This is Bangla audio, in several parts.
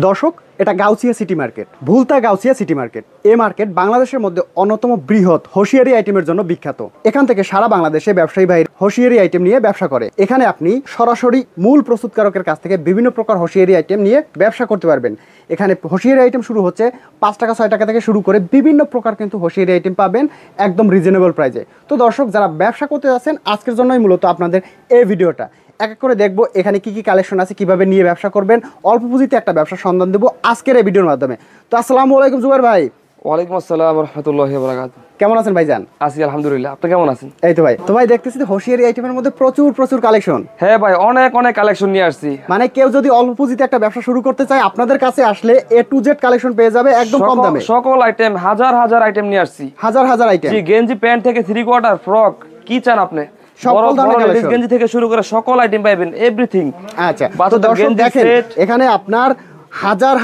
দর্শক, এটা Gausia city market, Bhulta Gausia city market. এই মার্কেট বাংলাদেশের মধ্যে অন্যতম বৃহৎ হোশিয়ারি আইটেমের জন্য বিখ্যাত। এখান থেকে সারা বাংলাদেশে ব্যবসায়ী ভাই হোশিয়ারি আইটেম নিয়ে ব্যবসা করে। এখানে আপনি সরাসরি মূল প্রস্তুতকারকের কাছ থেকে বিভিন্ন প্রকার হোশিয়ারি আইটেম নিয়ে ব্যবসা করতে পারবেন। এখানে হোশিয়ারি আইটেম শুরু হচ্ছে 5 টাকা 6 টাকা থেকে শুরু করে বিভিন্ন প্রকার কিন্তু হোশিয়ারি আইটেম পাবেন একদম রিজনেবল প্রাইসে। তো দর্শক, যারা ব্যবসা করতে যাচ্ছেন আজকের জন্যই মূলত আপনাদের এই ভিডিওটা। এক এক করে দেখবো এখানে কি কি কালেকশন আছে, কিভাবে নিয়ে ব্যবসা করবেন, অল্প পুঁজিতে একটা ব্যবসার সন্ধান দেবো আজকের এই ভিডিওর মাধ্যমে। তো আসসালামু আলাইকুম জুবাইর ভাই। ওয়ালাইকুম আসসালাম ওয়া রাহমাতুল্লাহি ওয়া বারাকাতুহু। কেমন আছেন ভাইজান? আছি আলহামদুলিল্লাহ, আপনি কেমন আছেন? এই তো ভাই দেখতেছি হোশিয়ারি আইটেমের মধ্যে প্রচুর কালেকশন। হ্যাঁ ভাই, অনেক কালেকশন নিয়ে আসছি। মানে কেউ যদি অল্প পুঁজিতে একটা ব্যবসা শুরু করতে চায় আপনাদের কাছে আসলে A to Z কালেকশন পেয়ে যাবে একদম কম দামে। সকল আইটেম, হাজার আইটেম নিয়ে আসছি। হাজার আইটেম। জি, গেঞ্জি প্যান্ট থেকে 3 কোয়ার্টার ফ্রক, কি চান আপনি? সকল ধরনের কালেকশন, গেঞ্জি থেকে শুরু করে সকল আইটেম পাবেন, এভরিথিং। আচ্ছা, তো দর্শক দেখেন এখানে আপনার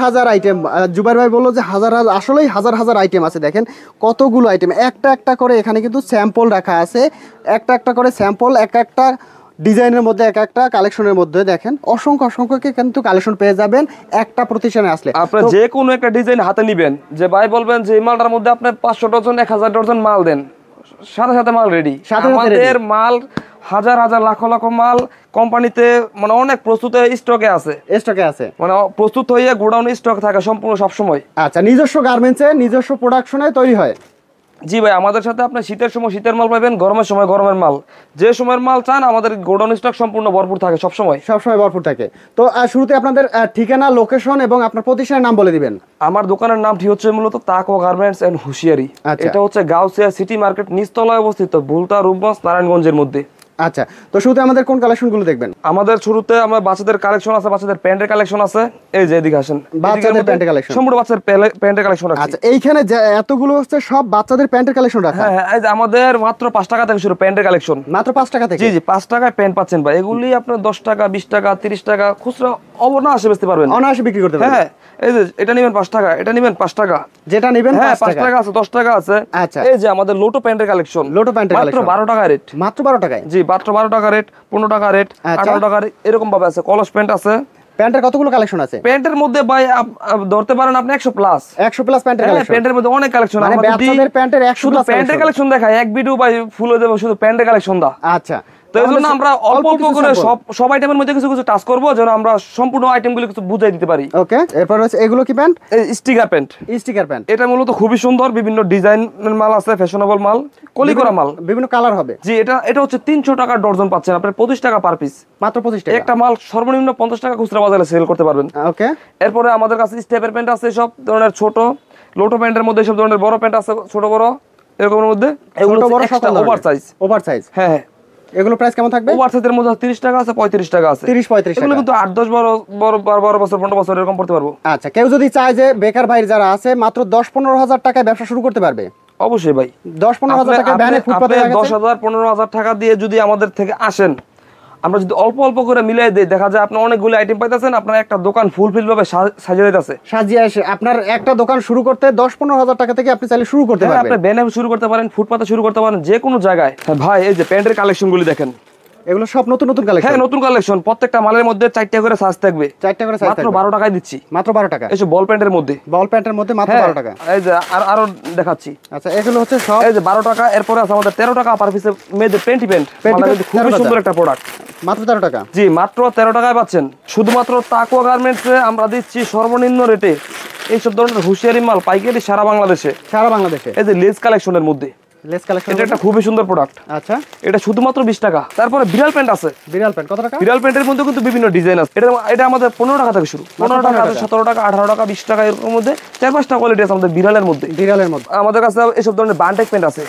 হাজার আইটেম। জুবাইর ভাই বললো যে আসলেই হাজার আইটেম আছে। দেখেন কতগুলো আইটেম, একটা করে এখানে কিন্তু স্যাম্পল রাখা আছে। একটা করে স্যাম্পল, একটা ডিজাইনের মধ্যে একটা কালেকশনের মধ্যে দেখেন অসংখ্য কিন্তু কালেকশন পেয়ে যাবেন একটা প্রতিষ্ঠানে আসলে। আপনারা যে কোনো একটা ডিজাইন হাতে নেবেন, যে ভাই বলবেন যে এই মালটার মধ্যে আপনি 500 ডজন 1000 ডজন মাল দেন, সাথে মাল রেডি। আমাদের মাল হাজার লাখ মাল কোম্পানিতে মানে অনেক প্রস্তুত স্টকে আছে, মানে প্রস্তুত হয়ে গোডাউনে স্টক থাকে সম্পূর্ণ সব সময়। আচ্ছা, নিজস্ব গার্মেন্টসে নিজস্ব প্রোডাকশনে তৈরি হয়। জি ভাই, আমাদের সাথে আপনি শীতের সময় শীতের মাল পাবেন, গরমের সময় গরমের মাল, যে সময়ের মাল চান আমাদের গোডাউন স্টক সম্পূর্ণ ভরপুর থাকে সব সময় ভরপুর থাকে। তো শুরুতে আপনাদের ঠিকানা, লোকেশন এবং আপনার প্রতিষ্ঠানের নাম বলে দিবেন। আমার দোকানের নামটি হচ্ছে মূলত তাকওয়া গার্মেন্টস এন্ড হুশিয়ারি। এটা হচ্ছে গাউছিয়া সিটি মার্কেট নিচতলায় অবস্থিত, ভুলতা রূপগঞ্জ নারায়ণগঞ্জের মধ্যে। আচ্ছা, তো শুরুতে আমাদের কোন কালেকশনগুলো দেখবেন? আমাদের শুরুতে আমরা বাচ্চাদের কালেকশন আছে, বাচ্চাদের প্যান্টের কালেকশন আছে। এই যে এদিকে আসেন, বাচ্চাদের প্যান্টের কালেকশন, সম্পূর্ণ বাচ্চাদের প্যান্টের কালেকশন আছে। আচ্ছা, এইখানে এতগুলো হচ্ছে সব বাচ্চাদের প্যান্টের কালেকশন রাখা। হ্যাঁ, এই যে আমাদের মাত্র 5 টাকা থেকে শুরু প্যান্টের কালেকশন, মাত্র 5 টাকা থেকে। জি 5 টাকায় প্যান্ট পাচ্ছেন ভাই। এগুলি আপনার 10 টাকা 20 টাকা 30 টাকা খুচরা অনায়াসে বেচতে পারবেন, অনায়াসে বিক্রি করতে পারবেন। হ্যাঁ, এই যে এটা নেবেন 5 টাকা, এটা নেবেন 5 টাকা, যেটা নেবেন 5 টাকা আছে, 10 টাকা আছে। আচ্ছা, এই যে আমাদের লোটো প্যান্টের কালেকশন, লোটো প্যান্টের মাত্র 12 টাকা রেট, মাত্র 12 টাকায়। জি মাত্র 12 টাকা রেট, 15 টাকা রেট, 18 টাকা এরকম ভাবে আছে। কলস প্যান্ট আছে। প্যান্টের কতগুলো কালেকশন আছে? প্যান্টের মধ্যে ভাই ধরতে পারেন আপনি 100 প্লাস প্যান্টের কালেকশন। প্যান্টের মধ্যে অনেক কালেকশন, মানে বাচ্চাদের প্যান্টের 100 প্লাস প্যান্টের কালেকশন দেখায় এক ভিডিও ভাই ফুল হয়ে যাবে শুধু প্যান্টের কালেকশন দা। আচ্ছা, তো এই জন্য আমরা অল্প করে সব আইটেমের মধ্যে কিছু টাচ করবো, যেন আমরা সম্পূর্ণ আইটেমগুলো কিছু বুঝাই দিতে পারি। ওকে, এরপর হচ্ছে এগুলো কি প্যান্ট? Sticker pant. এটা মূলত খুবই সুন্দর, বিভিন্ন ডিজাইনের মাল আছে, ফ্যাশনেবল মাল, কলি করা মাল, বিভিন্ন কালার হবে। জি, এটা হচ্ছে 300 টাকা ডজন পাচ্ছেন আপনার, 25 টাকা পার পিস, মাত্র 25 টাকা। একটা মাল সর্বনিম্ন 50 টাকা খুচরা বাজারে সেল করতে পারবেন। ওকে, এরপরে আমাদের কাছে স্টেপের প্যান্ট আছে, সব ধরনের ছোট লোটো প্যান্টের মধ্যে সব ধরনের বড় প্যান্ট আছে, ছোট বড় এরকমের মধ্যে। এগুলো ওভার সাইজ। হ্যাঁ, এগুলো প্রাইস কেমন থাকবে? ওভার সাইজের মধ্যে 30 টাকা আছে, 35 টাকা আছে, 30-35 টাকা। এগুলো কিন্তু 8-10 12 বছর 15 বছর এরকম পড়তে পারবো। আচ্ছা, কেউ যদি চায় যে বেকার ভাই যারা আছে মাত্র 10-15 হাজার টাকায় ব্যবসা শুরু করতে পারবে? অবশ্যই ভাই, 10-15 হাজার টাকা ব্যানে ফুটপাতে 10,000-15,000 টাকা দিয়ে যদি আমাদের থেকে আসেন, আমরা যদি অল্প করে মিলাই দেই, দেখা যায় আপনি অনেকগুলো আইটেম পাইতেছেন, আপনার একটা দোকান ফুলফিল ভাবে সাজিয়ে দিতেছে। সাজিয়ে আসে আপনার একটা দোকান শুরু করতে 10-15 হাজার টাকা থেকে আপনি চাইলে শুরু করতে পারবেন। আপনি ব্যানে শুরু করতে পারেন, ফুটপাতে শুরু করতে পারেন, যে কোনো জায়গায়। ভাই এই যে প্যান্টের কালেকশনগুলি দেখেন, এগুলো সব নতুন কালেকশন। হ্যাঁ, নতুন কালেকশন, প্রত্যেকটা মালের মধ্যে 4টা করে সাইজ থাকবে, 4টা করে সাইজ মাত্র 12 টাকায় দিচ্ছি, মাত্র 12 টাকা। এই যে বল প্যান্টের মধ্যে মাত্র 12 টাকা। এই যে আরো দেখাচ্ছি। আচ্ছা, এগুলো হচ্ছে সব এই যে 12 টাকা। এরপরে আছে আমাদের 13 টাকা পার পিসে মেয়েদের পেন্টি প্যান্ট, মানে খুব সুন্দর একটা প্রোডাক্ট, মাত্র 13 টাকা। জি মাত্র 13 টাকায় পাচ্ছেন। শুধুমাত্র তাকওয়া গার্মেন্টসে আমরা দিচ্ছি সর্বনিম্ন রেটে এইসব ধরনের হুশিয়ারি মাল পাইকারি সারা বাংলাদেশে। এই যে লেস কালেকশনের মধ্যে এটা একটা খুবই সুন্দর প্রোডাক্ট। আচ্ছা, এটা শুধুমাত্র 20 টাকা। তারপরে বিড়াল প্যান্ট আছে। বিড়াল প্যান্ট কত টাকা? বিড়াল প্যান্টের মধ্যে কিন্তু বিভিন্ন ডিজাইন আছে। এটা আমাদের 15 টাকা থেকে শুরু, 15 টাকা, 17 টাকা, 18 টাকা, 20 টাকা, এরকম মধ্যে 4-5টা কোয়ালিটি আছে আমাদের বিড়ালের মধ্যে। আমাদের কাছে এসব ধরনের বান্টেক প্যান্ট আছে,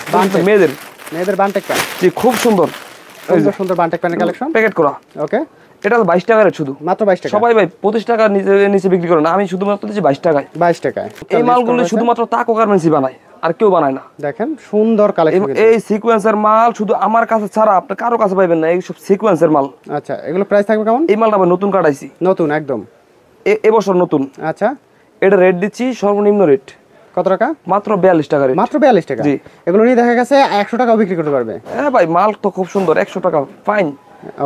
মেয়েদের বান্টেক প্যান্ট। জি, খুব সুন্দর বান্টেক প্যান্টের কালেকশন, প্যাকেট করা। ওকে, এটা 22 টাকা রেট, শুধু মাত্র 22 টাকা। সবাই ভাই 25 টাকা নিচে বিক্রি করে না, আমি শুধুমাত্র দিচ্ছি 22 টাকায়। এই মালগুলো শুধুমাত্র তাকওয়া গার্মেন্টসই বানায়, আর কেউ বানায় না। দেখেন সুন্দর কালেকশন। এই সিকোয়েন্সের মাল শুধু আমার কাছে ছাড়া আপনি কারো কাছে পাবেন না, এই সব সিকোয়েন্সের মাল। আচ্ছা, এগুলো প্রাইস থাকবে কেমন? এই মালটা নতুন কাটাইছি, নতুন একদম এবছর নতুন। আচ্ছা, এটা রেট দিচ্ছি সর্বনিম্ন রেট কত টাকা? মাত্র 42 টাকা রেট। মাত্র 42 টাকা। জি, এগুলো নিয়ে দেখা গেছে 100 টাকাও বিক্রি করতে পারবে। হ্যাঁ ভাই, মাল তো খুব সুন্দর, 100 টাকা ফাইন।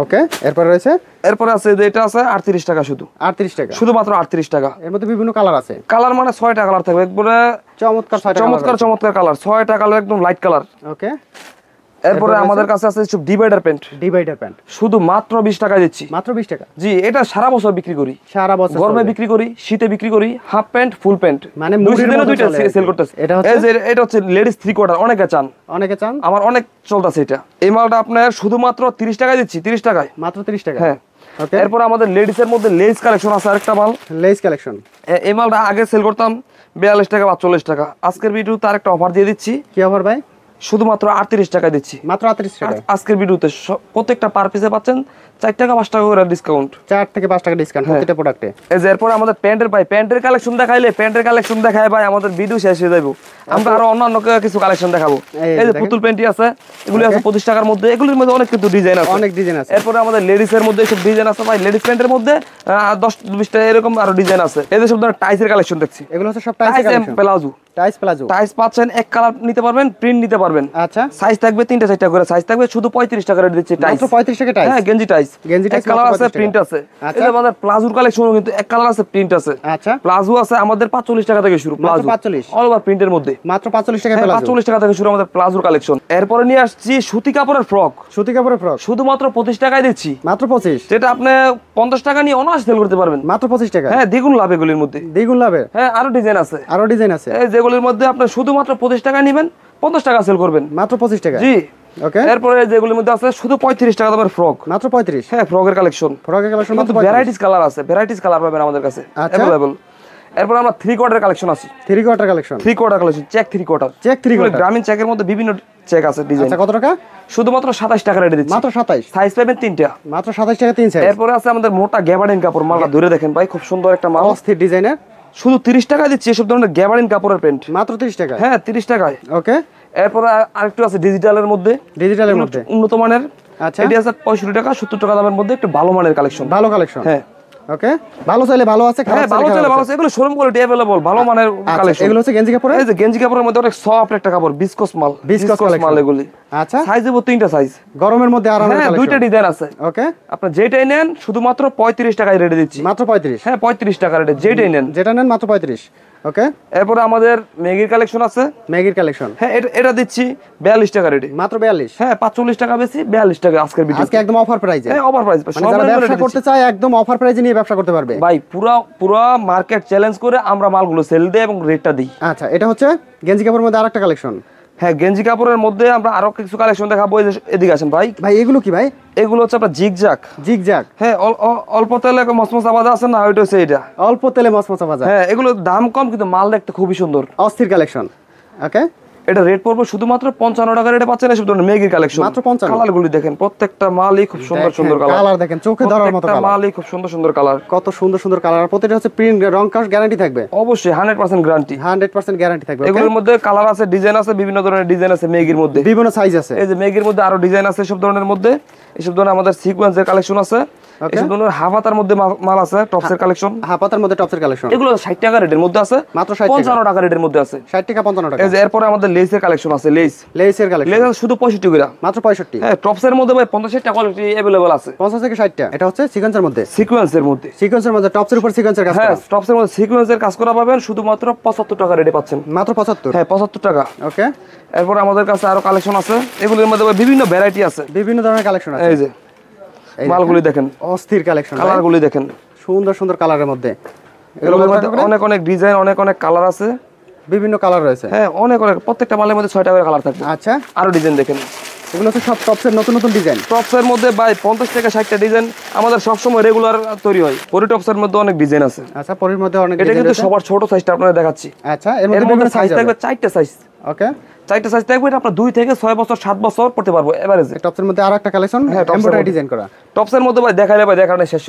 ওকে, এরপর রয়েছে, এরপরে আছে যে এটা আছে 38 টাকা, শুধু 38 টাকা, শুধুমাত্র 38 টাকা। এর মধ্যে বিভিন্ন কালার আছে, কালার মানে 6টা কালার থাকবে, একবারে চমৎকার চমৎকার কালার, 6টা কালার একদম লাইট কালার। ওকে, এরপরে আমাদের কাছে আছে সব ডিভাইডার প্যান্ট, শুধু মাত্র 20 টাকা দিচ্ছি, মাত্র 20 টাকা। জি, এটা সারা বছর বিক্রি করি, সারা বছর গরমে বিক্রি করি, শীতে বিক্রি করি, হাফ প্যান্ট ফুল প্যান্ট, মানে দুইটা সেল করতেছে। এটা হচ্ছে লেডিস 3/4, অনেকে চান, আমার অনেক চলতেছে এটা। এই মালটা আপনার শুধুমাত্র 30 টাকায় দিচ্ছি, 30 টাকায়, মাত্র 30 টাকা। হ্যাঁ। এরপর আমাদের লেডিস এর মধ্যে লেস কালেকশন আছে, আরেকটা মাল লেস কালেকশন। এই মালটা আগে সেল করতাম 42 টাকা বা 40 টাকা, আজকের ভিডিওতে আরেকটা অফার দিয়ে দিচ্ছি। কি অফার ভাই? শুধুমাত্র 38 টাকা দিচ্ছি, মাত্র 38 টাকা। আজকের ভিডিওতে প্রত্যেকটা পার পিসে পাচ্ছেন 4 টাকা 5 টাকা করে ডিসকাউন্ট, 4 থেকে 5 টাকা ডিসকাউন্ট প্রতিটা প্রোডাক্টে। এই যে এরপর আমাদের প্যান্টের কালেকশন দেখায় ভাই আমাদের ভিডিও শেষ হয়ে যাবে, আমরা আরো অন্যান্য কিছু কালেকশন দেখাবো। এই যে পুতুল প্যান্টি আছে, এগুলি আছে 25 টাকার মধ্যে, এগুলির মধ্যে অনেক কিছু ডিজাইন আছে, এরপর আমাদের লেডিস এর মধ্যে সব ডিজাইন আছে ভাই, লেডিস প্যান্টের মধ্যে 10-20 টা এরকম আরো ডিজাইন আছে। এই যে সব ধরনের টাইসের কালেকশন দেখছি, এগুলো হচ্ছে সব টাইসের কালেকশন, টাইস পাচ্ছেন, এক কালার নিতে পারবেন, প্রিন্ট নিতে পারবেন। আচ্ছা, সাইজ থাকবে 3-4টা করে সাইজ থাকবে, শুধু 35 টাকা রেট দিচ্ছি টাইস, মাত্র 35 টাকা টাইস। হ্যাঁ, গেঞ্জি টাইস এক কালার আছে, প্রিন্ট আছে। এই যে আমাদের প্লাজোর কালেকশন কিন্তু এক কালার আছে, প্রিন্ট আছে। আচ্ছা, প্লাজো আছে আমাদের 45 টাকা থেকে শুরু, প্লাজো 45 অল ওভার প্রিন্টের মধ্যে, মাত্র 45 টাকা প্লাজো, 45 টাকা থেকে শুরু আমাদের প্লাজোর কালেকশন। এরপরে নিয়ে আসছি সুতি কাপড়ের ফ্রক, শুধুমাত্র 25 টাকায় দিচ্ছি, মাত্র 25, যেটা আপনি 50 টাকা নিয়ে অনায়াসে সেল করতে পারবেন, মাত্র 25 টাকা। হ্যাঁ, দ্বিগুণ লাভ এগুলির মধ্যে, দ্বিগুণ লাভে। হ্যাঁ, আরো ডিজাইন আছে, এই যেগুলির মধ্যে আপনি শুধুমাত্র 25 টাকা নেবেন, 50 টাকা সেল করবেন, মাত্র 25 টাকা। জি, ওকে। এরপরে যেগুলির মধ্যে আছে শুধু 35 টাকা দামের ফ্রক, মাত্র 35। হ্যাঁ, ফ্রকের কালেকশন মাত্র ভ্যারাইটিস কালার আছে, ভ্যারাইটিস কালার পাবেন আমাদের কাছে अवेलेबल। এরপর আমরা 3/4 কালেকশন আছে, 3/4 কালেকশন, চেক 3/4 গ্রামীণ চেকের মধ্যে বিভিন্ন চেক আছে, ডিজাইন। আচ্ছা, কত টাকা? শুধুমাত্র 27 টাকা রেটে দিচ্ছি, মাত্র 27। সাইজ পাবেন 3টা, মাত্র 27 টাকা 3 সাইজ। এরপর আছে আমাদের মোটা গ্যাবার্ডিন কাপড়, মালটা ধরে দেখেন ভাই, খুব সুন্দর একটা মাল, অস্থির ডিজাইনের, শুধু 30 টাকা দিচ্ছি এসব ধরনের গ্যাবার্ডিন কাপড়ের প্যান্ট, মাত্র 30 টাকা। হ্যাঁ, 30 টাকায়। ওকে, এরপর আরেকটু আছে ডিজিটালের মধ্যে, উন্নত মানের। আচ্ছা, এটি আছে 65 টাকা 70 টাকা দামের মধ্যে, একটু ভালো মানের কালেকশন, হ্যাঁ। ওকে, ভালো চাইলে ভালো আছে, হ্যাঁ, ভালো চাইলে ভালো আছে, এগুলো শোরুম কোয়ালিটি अवेलेबल, ভালো মানের কালেকশন। এগুলো হচ্ছে গেঞ্জি কাপড়, এই যে গেঞ্জি কাপড়ের মধ্যে অনেক সফট একটা কাপড়, বিসকস মাল এগুলি। আচ্ছা, সাইজ দেব 3টা সাইজ, গরমের মধ্যে আরামের কালেকশন, 2টা ডিজাইন আছে। ওকে, আপনি যেটাই নেন শুধুমাত্র 35 টাকায় রেটে দিচ্ছি, মাত্র 35। হ্যাঁ, 35 টাকা রেটে যেটা নেন মাত্র 35। ওকে, এরপরে আমাদের ম্যাগির কালেকশন আছে, হ্যাঁ, এটা দিচ্ছি 42 টাকা রেটে, মাত্র 42। হ্যাঁ, 45 টাকা বেশি, 42 টাকা আজকের ভিডিও, আজকে একদম অফার প্রাইসে, হ্যাঁ, অফার প্রাইস, যারা ব্যবসা করতে চায় একদম অফার প্রাইসে নিয়ে ব্যবসা করতে পারবে ভাই, পুরো মার্কেট চ্যালেঞ্জ করে আমরা মালগুলো সেল দেই এবং রেটটা দিই। আচ্ছা, এটা হচ্ছে গেঞ্জি কাপড়ের মধ্যে আরেকটা কালেকশন, হ্যাঁ, গেঞ্জি কাপড়ের মধ্যে আমরা আরো কিছু কালেকশন দেখাবো, এদিকে আসেন ভাই। এগুলো কি ভাই? এগুলো হচ্ছে আপনার জিগজ্যাগ, হ্যাঁ, অল্প তেলে মসমসা ভাজা আছে না, ওইটা হচ্ছে এটা, অল্প তেলে মসমসা ভাজা, হ্যাঁ, এগুলো দাম কম কিন্তু মাল দেখতে খুবই সুন্দর, অস্থির কালেকশন। ওকে, এটা রেট পড়বে শুধুমাত্র 55 টাকা রেটে পাচ্ছেন এসব ধরনের মেগির কালেকশন, মাত্র 55। কালারগুলি দেখেন, প্রত্যেকটা মালই খুব সুন্দর কালার দেখেন, চোখে ধরার মতো কালার, মালই খুব সুন্দর কালার, কত সুন্দর কালার, আর প্রত্যেকটা হচ্ছে প্রিন্ট রং কাজ গ্যারান্টি থাকবে, অবশ্যই 100% গ্যারান্টি, 100% গ্যারান্টি থাকবে। এগুলোর মধ্যে কালার আছে, ডিজাইন আছে, বিভিন্ন ধরনের ডিজাইন আছে মেগির মধ্যে, বিভিন্ন সাইজ আছে। এই যে মেগির মধ্যে আরো ডিজাইন আছে সব ধরনের মধ্যে, এসব ধরনের আমাদের সিকোয়েন্সের কালেকশন আছে, এসব ধরনের হাফাতার মধ্যে মাল আছে, টপসের কালেকশন, হাফাতার মধ্যে টপসের কালেকশন, এগুলো 60 টাকা রেটের মধ্যে আছে, মাত্র 60 টাকা, 55 টাকা রেটের মধ্যে আছে, 60 টাকা 55 টাকা। এই যে এরপরে আমাদের লেসের কালেকশন আছে, লেসের কালেকশন, লেস শুধু 65 টাকা, মাত্র 65। হ্যাঁ, টপসের মধ্যে ভাই 50 টাকা কোয়ালিটি अवेलेबल আছে, 50 থেকে 60 টাকা। এটা হচ্ছে সিকোয়েন্সের মধ্যে, সিকোয়েন্সের মধ্যে টপসের উপর সিকোয়েন্সের কাজ করা, হ্যাঁ, টপসের মধ্যে সিকোয়েন্সের কাজ করা পাবেন, শুধুমাত্র 75 টাকা রেটে পাচ্ছেন, মাত্র 75, হ্যাঁ, 75 টাকা। ওকে, এরপর আমাদের কাছে আরো কালেকশন আছে, এগুলোর মধ্যে বিভিন্ন ভ্যারাইটি আছে, বিভিন্ন ধরনের কালেকশন আছে। এই যে মালগুলি দেখেন, অস্থির কালেকশন, কালারগুলি দেখেন, সুন্দর কালারের মধ্যে, এগুলোর মধ্যে অনেক ডিজাইন, অনেক কালার আছে, বিভিন্ন কালার রয়েছে, হ্যাঁ, অনেক প্রত্যেকটা মালের মধ্যে 6টা করে কালার থাকবে। আচ্ছা, আরো ডিজাইন দেখেন, এগুলো হচ্ছে সব টপসের নতুন ডিজাইন, টপসের মধ্যে ভাই 50 থেকে 60টা ডিজাইন আমাদের সব সময় রেগুলার তৈরি হয়, পরি টপসের মধ্যে অনেক ডিজাইন আছে। আচ্ছা, পরির মধ্যে অনেক এটা কিন্তু সবার ছোট সাইজটা আপনাদের দেখাচ্ছি। আচ্ছা, এর মধ্যে সাইজ থাকবে 4টা সাইজ, ওকে, 4টা সাইজ থাকবে, এটা আপনারা 2 থেকে 6 বছর 7 বছর পড়তে পারবো এভারেজে। টপসের মধ্যে আরেকটা কালেকশন, এমব্রয়ডারি ডিজাইন করা, টপসের মধ্যে ভাই দেখালে শেষ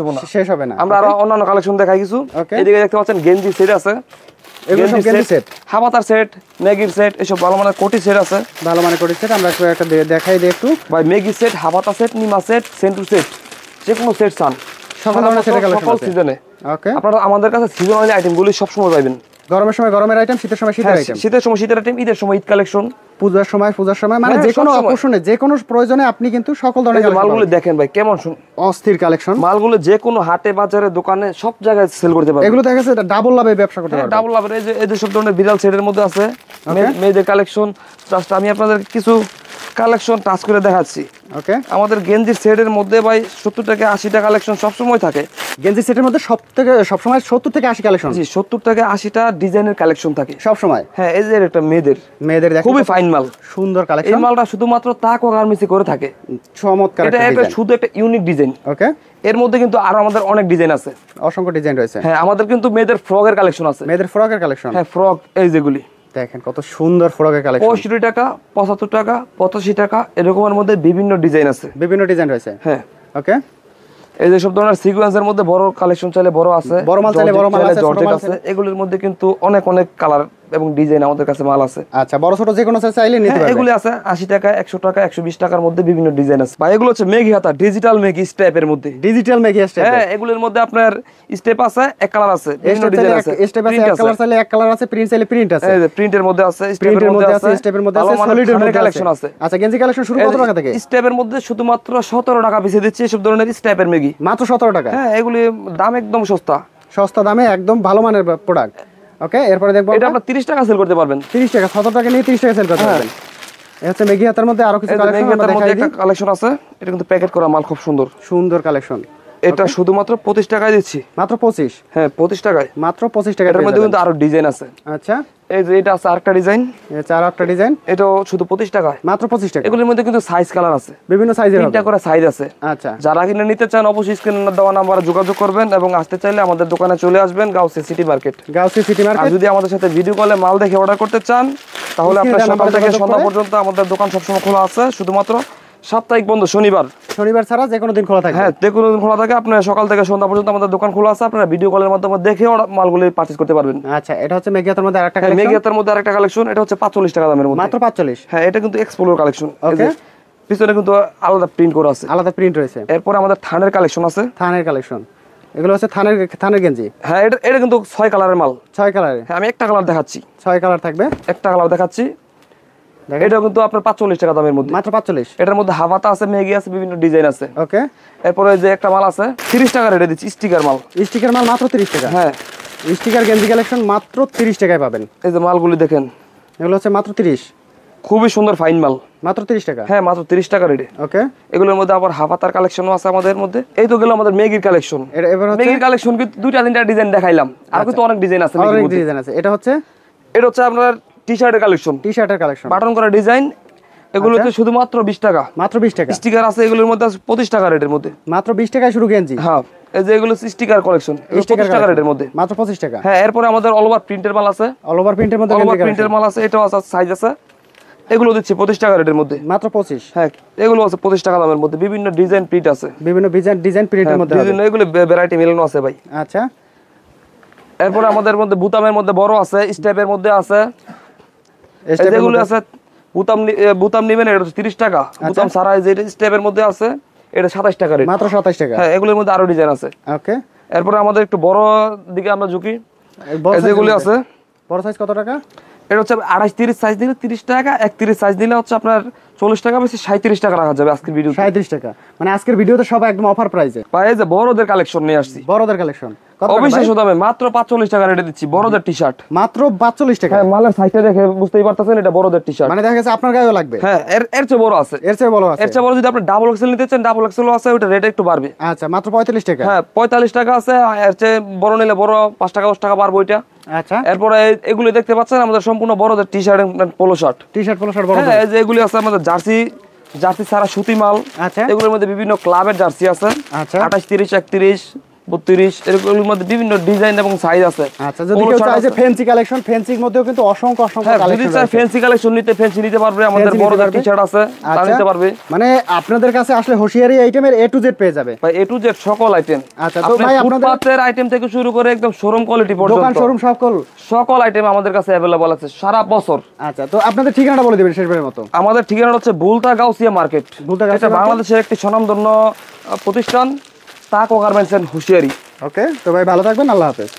হবে না, আমরা আরো অন্যান্য কালেকশন দেখাই কিছু। এদিকে দেখতে পাচ্ছেন গেঞ্জি সেট আছে, গেঞ্জি সেট, হাফাতার সেট, মেগির সেট, এসব ভালো মানের কোটি সেট আছে, ভালো মানের কোটি সেট। আমরা একটা দেখাই দিই একটু ভাই, মেগি সেট, হাফাতা সেট, নিমা সেট, সেন্টু সেট, যে কোনো সেট চান, সকল ধরনের সেটের কালেকশন আছে সিজনে। ওকে, আপনারা আমাদের কাছে সিজনাল আইটেমগুলি সব সময় পাবেন, গরমের সময় গরমের আইটেম, শীতের সময় শীতের আইটেম, শীতের সময় শীতের আইটেম, ঈদের সময় ঈদ কালেকশন, পূজার সময় মানে যে কোনো অকেশনে যে কোনো প্রয়োজনে আপনি কিন্তু সকল ধরনের মালগুলো দেখেন ভাই কেমন অস্থির কালেকশন। মালগুলো যে কোনো হাটে বাজারে দোকানে সব জায়গায় সেল করতে পারবেন। এগুলো দেখা যাচ্ছে ডাবল লাভে ব্যবসা করতে পারবেন। ডাবল লাভের এই যে সব ধরনের বিড়াল সেটের মধ্যে আছে মেয়েদের কালেকশন। জাস্ট আমি আপনাদের কিছু কালেকশন টাচ করে দেখাচ্ছি। ওকে, আমাদের গেঞ্জির সেটের মধ্যে ভাই 70 থেকে 80 টাকা কালেকশন সব সময় থাকে। গেঞ্জি সেটের মধ্যে সব সময় 70 থেকে 80 কালেকশন। জি 70 থেকে 80 টা ডিজাইনের কালেকশন থাকে সব সময়। হ্যাঁ, এই যে একটা মেয়েদের দেখেন খুবই ফাইন মাল, সুন্দর কালেকশন। এই মালটা শুধুমাত্র তাকো গার্মেন্টসে করে থাকে। চমৎকার এটা শুধু একটা ইউনিক ডিজাইন। ওকে, এর মধ্যে কিন্তু আরো আমাদের অনেক ডিজাইন আছে, অসংখ্য ডিজাইন রয়েছে। হ্যাঁ, আমাদের কিন্তু মেয়েদের ফ্রকের কালেকশন আছে। মেয়েদের ফ্রকের কালেকশন, হ্যাঁ, ফ্রক এই যেগুলি দেখেন কত সুন্দর ফ্রকের কালেকশন। 65 টাকা, 75 টাকা, 85 টাকা এরকমের মধ্যে বিভিন্ন ডিজাইন আছে, বিভিন্ন ডিজাইন রয়েছে। হ্যাঁ, ওকে, এই যে সব ধরনের সিকোয়েন্সের মধ্যে বড় কালেকশন চাইলে বড় আছে, বড় মাল চাইলে বড় মাল আছে, জর্জেট আছে। এগুলোর মধ্যে কিন্তু অনেক কালার এবং ডিজাইন আমাদের কাছে মাল আছে। আচ্ছা, বড় ছোট যে কোনো চাইলে নিতে পারবেন। এগুলি আছে 80 টাকা, 100 টাকা, 120 টাকার মধ্যে বিভিন্ন ডিজাইন আছে। ভাই এগুলো হচ্ছে মেঘি হাতা, ডিজিটাল মেঘি স্টেপের মধ্যে, ডিজিটাল মেঘি স্টেপ। হ্যাঁ, এগুলোর মধ্যে আপনার স্টেপ আছে, এক কালার আছে, বিভিন্ন ডিজাইন আছে। স্টেপ আছে, এক কালার চাইলে এক কালার আছে, প্রিন্ট চাইলে প্রিন্ট আছে। এই যে প্রিন্টের মধ্যে আছে, স্টেপের মধ্যে আছে, স্টেপের মধ্যে আছে, সলিডের মধ্যে কালেকশন আছে। আচ্ছা, গেঞ্জি কালেকশন শুরু কত টাকা থেকে? স্টেপের মধ্যে শুধুমাত্র 17 টাকা পিছে দিচ্ছি এসব ধরনের স্টেপের মেঘি, মাত্র 17 টাকা। হ্যাঁ, এগুলি দাম একদম সস্তা দামে একদম ভালো মানের প্রোডাক্ট। ওকে, এরপরে দেখবো এটা আপনারা 30 টাকা সেল করতে পারবেন। 30 টাকা, 17 টাকা নিয়ে 30 টাকা সেল করতে পারবেন। এই হচ্ছে মেঘি হাতার মধ্যে আরো কিছু কালেকশন আমরা দেখাই দিই। একটা কালেকশন আছে, এটা কিন্তু প্যাকেট করা মাল, খুব সুন্দর কালেকশন। এটা শুধুমাত্র 25 টাকায় দিচ্ছি। মাত্র 25? হ্যাঁ, 25 টাকায়, মাত্র 25 টাকা। এর মধ্যে কিন্তু আরো ডিজাইন আছে। আচ্ছা, এই যে এটা আছে আরেকটা ডিজাইন, এটা আরেকটা ডিজাইন, এটাও শুধু 25 টাকায়, মাত্র 25 টাকা। এগুলোর মধ্যে কিন্তু সাইজ কালার আছে, বিভিন্ন সাইজের হবে, 3টা করে সাইজ আছে। আচ্ছা, যারা কিনে নিতে চান অবশ্যই স্ক্রিনে দেওয়া নম্বরে যোগাযোগ করবেন এবং আসতে চাইলে আমাদের দোকানে চলে আসবেন, Gausia city market. Gausia city market. আর যদি আমাদের সাথে ভিডিও কলে মাল দেখে অর্ডার করতে চান তাহলে আপনার সকাল থেকে সন্ধ্যা পর্যন্ত আমাদের দোকান সবসময় খোলা আছে, শুধুমাত্র সাপ্তাহিক বন্ধ শনিবার ছাড়া যে কোনো দিন খোলা থাকে। হ্যাঁ, যে কোনো দিন খোলা থাকে। আপনার সকাল থেকে সন্ধ্যা পর্যন্ত আমাদের দোকান খোলা আছে, আপনারা ভিডিও কলের মাধ্যমে দেখে মালগুলি পারচেজ করতে পারবেন। আচ্ছা, এটা হচ্ছে মেঘি হাতার মধ্যে আরেকটা কালেকশন। মেঘি হাতার মধ্যে আরেকটা কালেকশন, এটা হচ্ছে 45 টাকা দামের মধ্যে, মাত্র 45। হ্যাঁ, এটা কিন্তু এক্সপ্লোর কালেকশন। ওকে, পিছনে কিন্তু আলাদা প্রিন্ট করা আছে, আলাদা প্রিন্ট রয়েছে। এরপর আমাদের থানের কালেকশন আছে, থানের কালেকশন। এগুলো হচ্ছে থানের গেঞ্জি। হ্যাঁ, এটা কিন্তু 6 কালারের মাল, 6 কালারে। হ্যাঁ, আমি একটা কালার দেখাচ্ছি, 6 কালার থাকবে, একটা কালার দেখাচ্ছি। এটা কিন্তু আপনার 45 টাকা দামের মধ্যে, মাত্র 45। এটার মধ্যে হাফাতা আছে, মেঘি আছে, বিভিন্ন ডিজাইন আছে। ওকে, এরপরে যে একটা মাল আছে 30 টাকা রেটে দিচ্ছি, স্টিকার মাল। স্টিকার মাল মাত্র 30 টাকা। হ্যাঁ, স্টিকার গেঞ্জি কালেকশন মাত্র 30 টাকায় পাবেন। এই যে মালগুলি দেখেন, এগুলো হচ্ছে মাত্র 30। খুবই সুন্দর ফাইন মাল, মাত্র 30 টাকা। হ্যাঁ, মাত্র 30 টাকা রেটে। ওকে, এগুলোর মধ্যে আবার হাফাতার কালেকশনও আছে আমাদের মধ্যে। এই তো গেল আমাদের মেঘির কালেকশন। এবার হচ্ছে মেঘির কালেকশন কিন্তু 2-3টা ডিজাইন দেখাইলাম, আর কিন্তু অনেক ডিজাইন আছে। অনেক ডিজাইন আছে। এটা হচ্ছে আপনার টি-শার্টের কালেকশন, টি-শার্টের কালেকশন, বাটন করা ডিজাইন। এগুলো হচ্ছে শুধুমাত্র 20 টাকা, মাত্র 20 টাকা। স্টিকার আছে এগুলোর মধ্যে, আছে 25 টাকা রেটের মধ্যে, মাত্র 20 টাকায় শুরু গেঞ্জি। হ্যাঁ, এই যে এগুলো স্টিকার কালেকশন, 25 টাকা রেটের মধ্যে, মাত্র 25 টাকা। হ্যাঁ, এরপরে আমাদের অল ওভার প্রিন্টের মাল আছে, অল ওভার প্রিন্টের মধ্যে অল ওভার প্রিন্টের মাল আছে, এটাও আছে, সাইজ আছে। এগুলো দিচ্ছি 25 টাকা রেটের মধ্যে, মাত্র 25। হ্যাঁ, এগুলো আছে 25 টাকা দামের মধ্যে, বিভিন্ন ডিজাইন প্রিন্ট আছে, বিভিন্ন ডিজাইন প্রিন্টের মধ্যে হবে। এগুলো ভ্যারাইটি মিলানো আছে ভাই। আচ্ছা, এরপরে আমাদের মধ্যে বুতামের মধ্যে বড় আছে, স্টেপের মধ্যে আছে, এগুলো আছে বুতাম নেবেন, এটা 30 টাকা। বুতাম ছাড়া যে স্টেপের মধ্যে আছে, এটা 27 টাকা রেট, মাত্র 27 টাকা। হ্যাঁ, এগুলোর মধ্যে আরো ডিজাইন আছে। ওকে, এরপরে আমাদের একটু বড় দিকে আমরা ঝুঁকি, যেগুলো আছে। বড় সাইজ কত টাকা? এটা হচ্ছে 28-30 সাইজ দিলে 30 টাকা, 31 সাইজ দিলে হচ্ছে আপনার 40 টাকা, বেশি 37 টাকা রাখা যাবে আজকের ভিডিও। 37 টাকা, মানে আজকের ভিডিওতে সব একদম অফার প্রাইসে। ভাই এই যে বড়দের কালেকশন নিয়ে আসছি, বড়দের কালেকশন অবিশ্বাস্য দামে মাত্র 45 টাকা রেটে দিচ্ছি, বড়দের টি-শার্ট মাত্র 45 টাকা। হ্যাঁ, মালের সাইজটা দেখে বুঝতেই পারতেছেন এটা বড়দের টি-শার্ট, মানে দেখা গেছে আপনার গায়েও লাগবে। হ্যাঁ, এর চেয়ে বড় আছে, এর চেয়ে বড় আছে। এর চেয়ে বড় যদি আপনি ডাবল এক্সেল নিতে চান, ডাবল এক্সেলও আছে, ওটা রেট একটু বাড়বে। আচ্ছা, মাত্র 45 টাকা। হ্যাঁ, 45 টাকা আছে, এর চেয়ে বড় নিলে বড় 5 টাকা 10 টাকা বাড়বে ওইটা। আচ্ছা, এরপরে এগুলো দেখতে পাচ্ছেন আমাদের সম্পূর্ণ বড়দের T-shirt, polo shirt, polo shirt বড়। হ্যাঁ, এই যে এগুলি আছে আমাদের জার্সি ছাড়া সুতি মাল। আচ্ছা, এগুলোর মধ্যে বিভিন্ন ক্লাবের জার্সি আছে। আচ্ছা, 28, 30, 31, 32 এরগুলোর মধ্যে বিভিন্ন ডিজাইন এবং সাইজ আছে। আচ্ছা, যদি কেউ চায় যে ফ্যান্সি কালেকশন, ফ্যান্সির মধ্যেও কিন্তু অসংখ্য কালেকশন। যদি চায় ফ্যান্সি কালেকশন নিতে, ফ্যান্সি নিতে পারবে, আমাদের বড়দের টি-শার্ট আছে, তা নিতে পারবে। মানে আপনাদের কাছে আসলে হোশিয়ারি আইটেমের A to Z পেয়ে যাবে ভাই, A to Z সকল আইটেম। আচ্ছা, তো ভাই আপনাদের ফুটপাতের আইটেম থেকে শুরু করে একদম শোরুম কোয়ালিটি পর্যন্ত, দোকান শোরুম সকল আইটেম আমাদের কাছে अवेलेबल আছে সারা বছর। আচ্ছা, তো আপনাদের ঠিকানাটা বলে দিবেন শেষবারের মতো। আমাদের ঠিকানা হচ্ছে ভুলতা গাউসিয়া মার্কেট। এটা বাংলাদেশের একটি স্বনামধন্য প্রতিষ্ঠান, তাকো গার্মেন্টস এন্ড হুশিয়ারি। ওকে, তো ভাই ভালো থাকবেন, আল্লাহ হাফেজ।